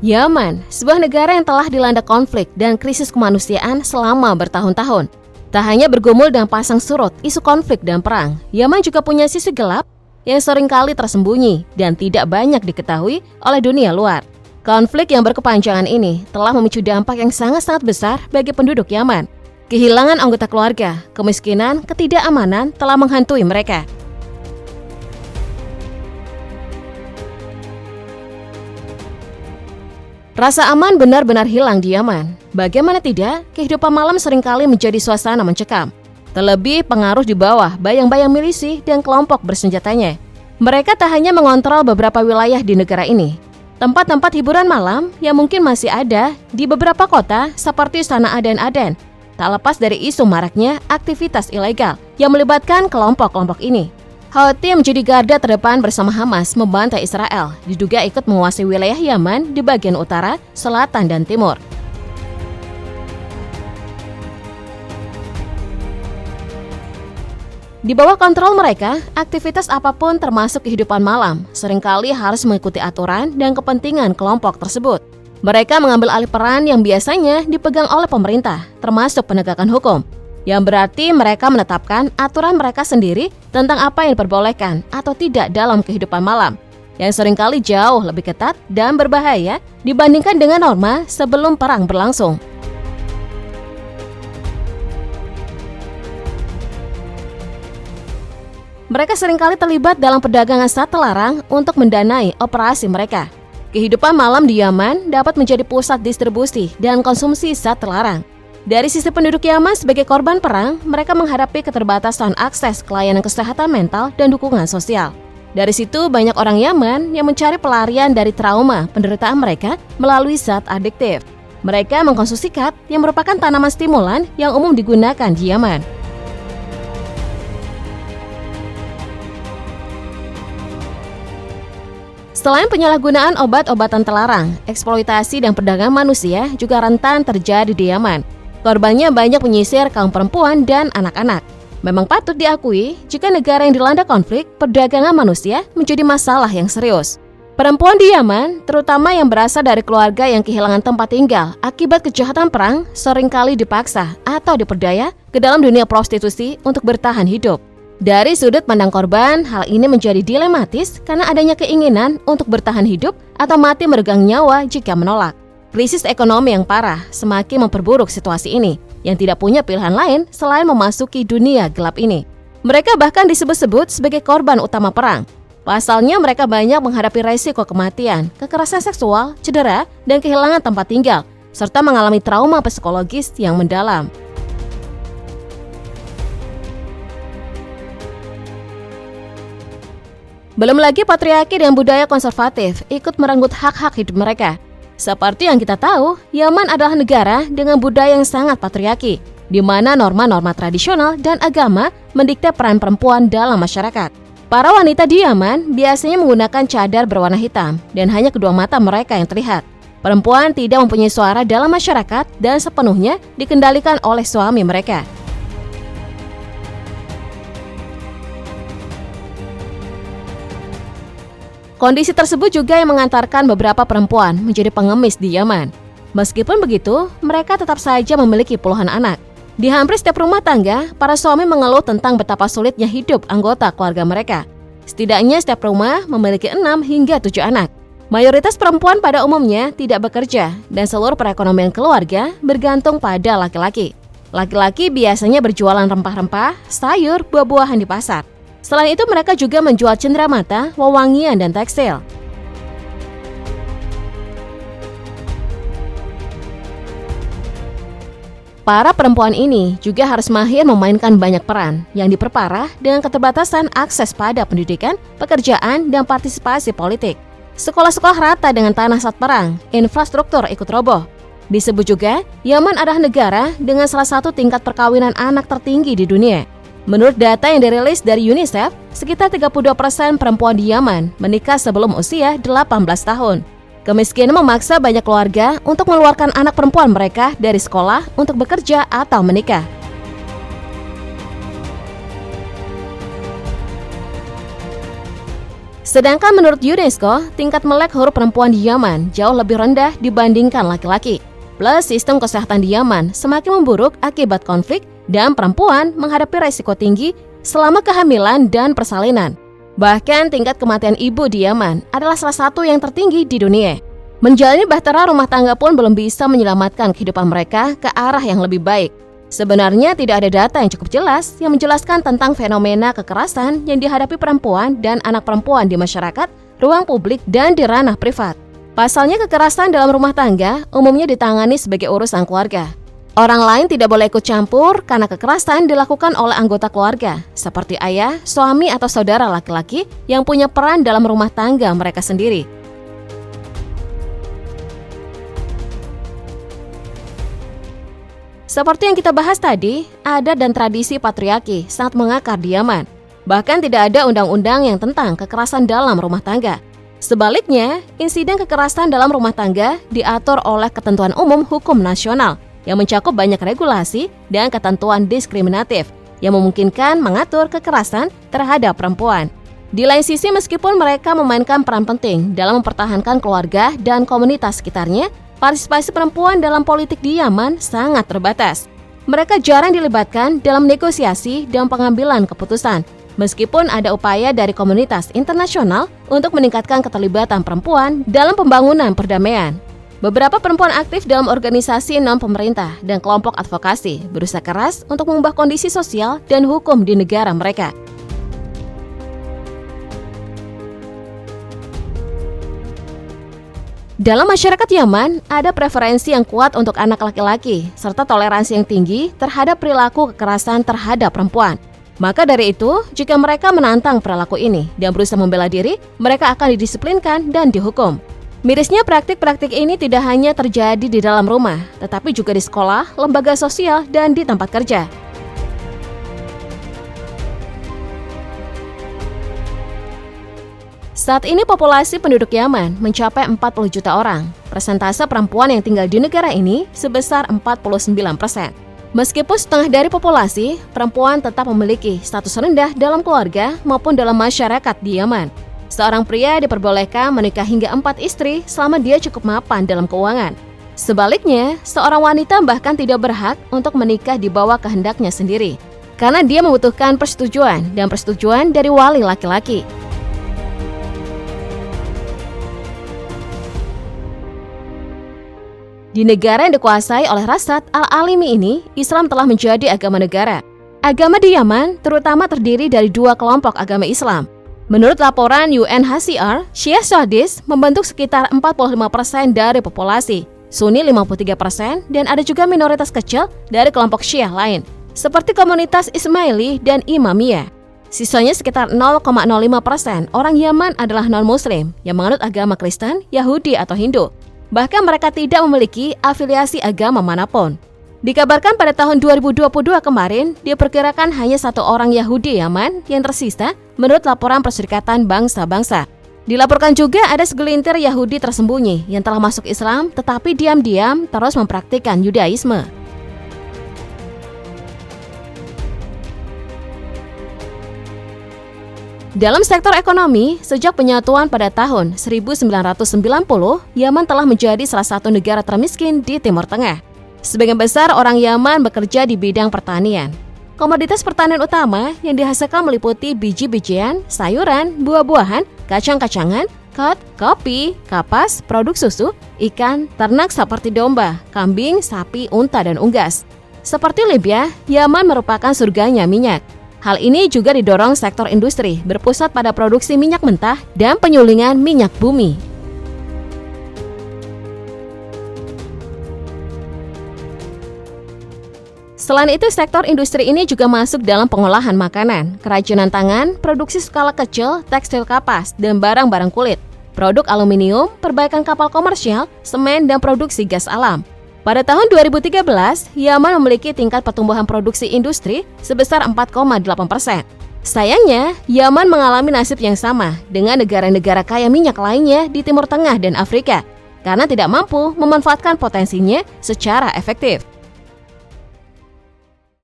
Yaman, sebuah negara yang telah dilanda konflik dan krisis kemanusiaan selama bertahun-tahun. Tak hanya bergumul dengan pasang surut isu konflik dan perang, Yaman juga punya sisi gelap yang seringkali tersembunyi dan tidak banyak diketahui oleh dunia luar. Konflik yang berkepanjangan ini telah memicu dampak yang sangat-sangat besar bagi penduduk Yaman. Kehilangan anggota keluarga, kemiskinan, ketidakamanan telah menghantui mereka. Rasa aman benar-benar hilang di Yaman. Bagaimana tidak, kehidupan malam seringkali menjadi suasana mencekam. Terlebih pengaruh di bawah bayang-bayang milisi dan kelompok bersenjatanya. Mereka tak hanya mengontrol beberapa wilayah di negara ini. Tempat-tempat hiburan malam yang mungkin masih ada di beberapa kota seperti Sanaa dan Aden. Tak lepas dari isu maraknya aktivitas ilegal yang melibatkan kelompok-kelompok ini. Houthi menjadi garda terdepan bersama Hamas membantai Israel, diduga ikut menguasai wilayah Yaman di bagian utara, selatan, dan timur. Di bawah kontrol mereka, aktivitas apapun termasuk kehidupan malam seringkali harus mengikuti aturan dan kepentingan kelompok tersebut. Mereka mengambil alih peran yang biasanya dipegang oleh pemerintah, termasuk penegakan hukum. Yang berarti mereka menetapkan aturan mereka sendiri tentang apa yang diperbolehkan atau tidak dalam kehidupan malam, yang seringkali jauh lebih ketat dan berbahaya dibandingkan dengan norma sebelum perang berlangsung. Mereka seringkali terlibat dalam perdagangan zat terlarang untuk mendanai operasi mereka. Kehidupan malam di Yaman dapat menjadi pusat distribusi dan konsumsi zat terlarang. Dari sisi penduduk Yaman sebagai korban perang, mereka menghadapi keterbatasan akses ke layanan kesehatan mental dan dukungan sosial. Dari situ, banyak orang Yaman yang mencari pelarian dari trauma penderitaan mereka melalui zat adiktif. Mereka mengkonsumsi khat yang merupakan tanaman stimulan yang umum digunakan di Yaman. Selain penyalahgunaan obat-obatan terlarang, eksploitasi dan perdagangan manusia juga rentan terjadi di Yaman. Korbannya banyak menyisir kaum perempuan dan anak-anak. Memang patut diakui, jika negara yang dilanda konflik, perdagangan manusia menjadi masalah yang serius. Perempuan di Yaman, terutama yang berasal dari keluarga yang kehilangan tempat tinggal akibat kejahatan perang, seringkali dipaksa atau diperdaya ke dalam dunia prostitusi untuk bertahan hidup. Dari sudut pandang korban, hal ini menjadi dilematis karena adanya keinginan untuk bertahan hidup atau mati meregang nyawa jika menolak. Krisis ekonomi yang parah semakin memperburuk situasi ini, yang tidak punya pilihan lain selain memasuki dunia gelap ini. Mereka bahkan disebut-sebut sebagai korban utama perang. Pasalnya mereka banyak menghadapi resiko kematian, kekerasan seksual, cedera, dan kehilangan tempat tinggal, serta mengalami trauma psikologis yang mendalam. Belum lagi patriarki dan budaya konservatif ikut merenggut hak-hak hidup mereka. Seperti yang kita tahu, Yaman adalah negara dengan budaya yang sangat patriarki, di mana norma-norma tradisional dan agama mendikte peran perempuan dalam masyarakat. Para wanita di Yaman biasanya menggunakan cadar berwarna hitam dan hanya kedua mata mereka yang terlihat. Perempuan tidak mempunyai suara dalam masyarakat dan sepenuhnya dikendalikan oleh suami mereka. Kondisi tersebut juga yang mengantarkan beberapa perempuan menjadi pengemis di Yaman. Meskipun begitu, mereka tetap saja memiliki puluhan anak. Di hampir setiap rumah tangga, para suami mengeluh tentang betapa sulitnya hidup anggota keluarga mereka. Setidaknya setiap rumah memiliki 6 hingga 7 anak. Mayoritas perempuan pada umumnya tidak bekerja dan seluruh perekonomian keluarga bergantung pada laki-laki. Laki-laki biasanya berjualan rempah-rempah, sayur, buah-buahan di pasar. Selain itu mereka juga menjual cenderamata, wewangian, dan tekstil. Para perempuan ini juga harus mahir memainkan banyak peran yang diperparah dengan keterbatasan akses pada pendidikan, pekerjaan, dan partisipasi politik. Sekolah-sekolah rata dengan tanah saat perang, infrastruktur ikut roboh. Disebut juga, Yaman adalah negara dengan salah satu tingkat perkawinan anak tertinggi di dunia. Menurut data yang dirilis dari UNICEF, sekitar 32% perempuan di Yaman menikah sebelum usia 18 tahun. Kemiskinan memaksa banyak keluarga untuk mengeluarkan anak perempuan mereka dari sekolah untuk bekerja atau menikah. Sedangkan menurut UNESCO, tingkat melek huruf perempuan di Yaman jauh lebih rendah dibandingkan laki-laki. Plus, sistem kesehatan di Yaman semakin memburuk akibat konflik dan perempuan menghadapi resiko tinggi selama kehamilan dan persalinan. Bahkan tingkat kematian ibu di Yaman adalah salah satu yang tertinggi di dunia. Menjalani bahtera rumah tangga pun belum bisa menyelamatkan kehidupan mereka ke arah yang lebih baik. Sebenarnya tidak ada data yang cukup jelas yang menjelaskan tentang fenomena kekerasan yang dihadapi perempuan dan anak perempuan di masyarakat, ruang publik, dan di ranah privat. Pasalnya kekerasan dalam rumah tangga umumnya ditangani sebagai urusan keluarga. Orang lain tidak boleh ikut campur karena kekerasan dilakukan oleh anggota keluarga, seperti ayah, suami, atau saudara laki-laki yang punya peran dalam rumah tangga mereka sendiri. Seperti yang kita bahas tadi, adat dan tradisi patriarki sangat mengakar di Yaman. Bahkan tidak ada undang-undang yang tentang kekerasan dalam rumah tangga. Sebaliknya, insiden kekerasan dalam rumah tangga diatur oleh ketentuan umum hukum nasional yang mencakup banyak regulasi dan ketentuan diskriminatif yang memungkinkan mengatur kekerasan terhadap perempuan. Di lain sisi, meskipun mereka memainkan peran penting dalam mempertahankan keluarga dan komunitas sekitarnya, partisipasi perempuan dalam politik di Yaman sangat terbatas. Mereka jarang dilibatkan dalam negosiasi dan pengambilan keputusan, meskipun ada upaya dari komunitas internasional untuk meningkatkan keterlibatan perempuan dalam pembangunan perdamaian. Beberapa perempuan aktif dalam organisasi non-pemerintah dan kelompok advokasi berusaha keras untuk mengubah kondisi sosial dan hukum di negara mereka. Dalam masyarakat Yaman, ada preferensi yang kuat untuk anak laki-laki, serta toleransi yang tinggi terhadap perilaku kekerasan terhadap perempuan. Maka dari itu, jika mereka menantang perilaku ini dan berusaha membela diri, mereka akan didisiplinkan dan dihukum. Mirisnya, praktik-praktik ini tidak hanya terjadi di dalam rumah, tetapi juga di sekolah, lembaga sosial, dan di tempat kerja. Saat ini populasi penduduk Yaman mencapai 40 juta orang. Persentase perempuan yang tinggal di negara ini sebesar 49%. Meskipun setengah dari populasi, perempuan tetap memiliki status rendah dalam keluarga maupun dalam masyarakat di Yaman. Seorang pria diperbolehkan menikah hingga 4 istri selama dia cukup mapan dalam keuangan. Sebaliknya, seorang wanita bahkan tidak berhak untuk menikah di bawah kehendaknya sendiri, karena dia membutuhkan persetujuan dari wali laki-laki. Di negara yang dikuasai oleh Rashad Al-Alimi ini, Islam telah menjadi agama negara. Agama di Yaman terutama terdiri dari dua kelompok agama Islam. Menurut laporan UNHCR, Syiah Saudis membentuk sekitar 45% dari populasi, Sunni 53%, dan ada juga minoritas kecil dari kelompok Syiah lain, seperti komunitas Ismaili dan Imamiyah. Sisanya sekitar 0,05% orang Yaman adalah non-Muslim yang menganut agama Kristen, Yahudi, atau Hindu. Bahkan mereka tidak memiliki afiliasi agama manapun. Dikabarkan pada tahun 2022 kemarin, diperkirakan hanya 1 orang Yahudi Yaman yang tersisa menurut laporan Perserikatan Bangsa-Bangsa. Dilaporkan juga ada segelintir Yahudi tersembunyi yang telah masuk Islam tetapi diam-diam terus mempraktikkan Yudaisme. Dalam sektor ekonomi, sejak penyatuan pada tahun 1990, Yaman telah menjadi salah satu negara termiskin di Timur Tengah. Sebagian besar orang Yaman bekerja di bidang pertanian. Komoditas pertanian utama yang dihasilkan meliputi biji-bijian, sayuran, buah-buahan, kacang-kacangan, kod, kopi, kapas, produk susu, ikan, ternak seperti domba, kambing, sapi, unta, dan unggas. Seperti Libya, Yaman merupakan surganya minyak. Hal ini juga didorong sektor industri berpusat pada produksi minyak mentah dan penyulingan minyak bumi. Selain itu, sektor industri ini juga masuk dalam pengolahan makanan, kerajinan tangan, produksi skala kecil, tekstil kapas, dan barang-barang kulit, produk aluminium, perbaikan kapal komersial, semen, dan produksi gas alam. Pada tahun 2013, Yaman memiliki tingkat pertumbuhan produksi industri sebesar 4,8%. Sayangnya, Yaman mengalami nasib yang sama dengan negara-negara kaya minyak lainnya di Timur Tengah dan Afrika, karena tidak mampu memanfaatkan potensinya secara efektif.